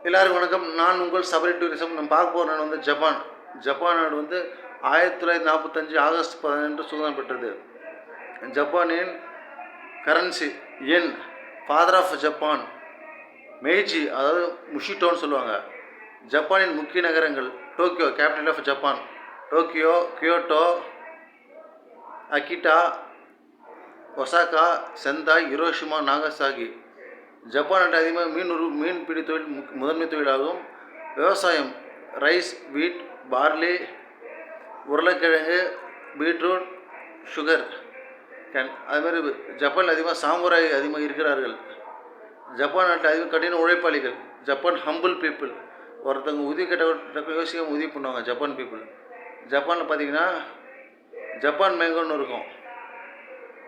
எல்லாருக்கும் வணக்கம். நான் உங்கள் சபரி டூரிசம். நம்ம பார்க்க போகிற நாடு வந்து ஜப்பான். ஜப்பான் நாடு வந்து 1945 ஆகஸ்ட் 11 சுதந்திரம் பெற்றது. ஜப்பானின் currency yen. Father of Japan Meiji, அதாவது முஷிட்டோன்னு சொல்லுவாங்க. ஜப்பானின் முக்கிய நகரங்கள்: Tokyo, capital of Japan. Tokyo, Kyoto, Akita, Osaka, Sendai, Hiroshima, Nagasaki. Japan நாட்டில் அதிகமாக மீன்பிடி தொழில் முதன்மை தொழிலாகும். விவசாயம்: ரைஸ், வீட், பார்லி, உருளைக்கிழங்கு, பீட்ரூட், சுகர் கேன். அதுமாதிரி ஜப்பானில் அதிகமாக சாமுராய் அதிகமாக இருக்கிறார்கள். ஜப்பான் நாட்டில் அதிகம் கடின உழைப்பாளிகள். Japan humble people. ஒருத்தவங்க உதவி கேட்ட யோசிக்காமல் உதவி பண்ணுவாங்க ஜப்பான் பீப்புள். ஜப்பானில் பார்த்தீங்கன்னா ஜப்பான் மேங்கோன்னு இருக்கும்.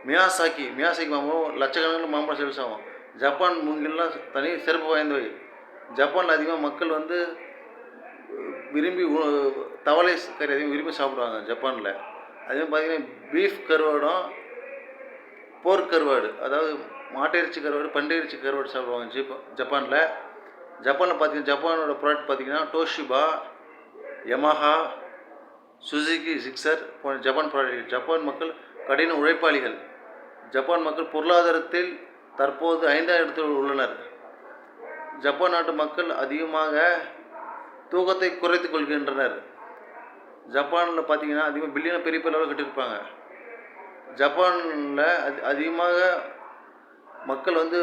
மியாசாக்கி மாம்பழம் லட்சக்கணக்கில் மாம்பழம் சேல்ஸ் ஆகும். ஜப்பான் மூங்கில்லாம் தனி சிறப்பு வாய்ந்தவை. ஜப்பானில் அதிகமாக மக்கள் வந்து விரும்பி தவளை கறி அதிகம் விரும்பி சாப்பிடுவாங்க ஜப்பானில். அதே பார்த்திங்கன்னா பீஃப் கருவாடும் போர்க் கருவாடு, அதாவது மாட்டிறைச்சி கருவாடு, பன்றிறைச்சி கருவாடு சாப்பிடுவாங்க ஜப்பானில். பார்த்திங்கன்னா ஜப்பானோட ப்ராடக்ட் பார்த்திங்கன்னா டோஷிபா, யமஹா, சுசுகி, ஜிக்ஸர் போன்ற ஜப்பான் ப்ராடக்ட். ஜப்பான் மக்கள் கடின உழைப்பாளிகள். ஜப்பான் மக்கள் பொருளாதாரத்தில் தற்போது 5ஆம் இடத்தில் உள்ளனர். ஜப்பான் நாட்டு மக்கள் அதிகமாக தூக்கத்தை குறைத்து கொள்கின்றனர். ஜப்பானில் பார்த்திங்கன்னா அதிகமாக பில்லியன் பெரிய அளவில் கட்டியிருப்பாங்க. ஜப்பானில் அதிகமாக மக்கள் வந்து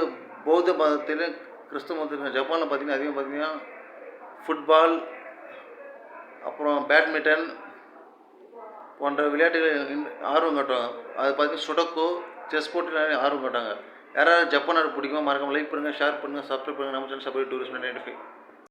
பௌத்த மதத்திலும் கிறிஸ்துவ மதத்திலும். ஜப்பானில் பார்த்திங்கன்னா அதிகம் பார்த்திங்கன்னா ஃபுட்பால், அப்புறம் பேட்மிண்டன் போன்ற விளையாட்டுகள் ஆர்வம் காட்டுவாங்க. அது பார்த்திங்கன்னா சுடக்கு, செஸ் போட்டு ஆர்வம் காட்டாங்க. யாராவது ஜப்பான் நாடு பிடிக்குமா? மறக்காம லைக் பண்ணுங்கள், ஷேர் பண்ணுங்கள், சப்ஸ்கிரைப் பண்ணுங்கள். நம்ம சேனல் சபரி டூரிஸ்ட் 95.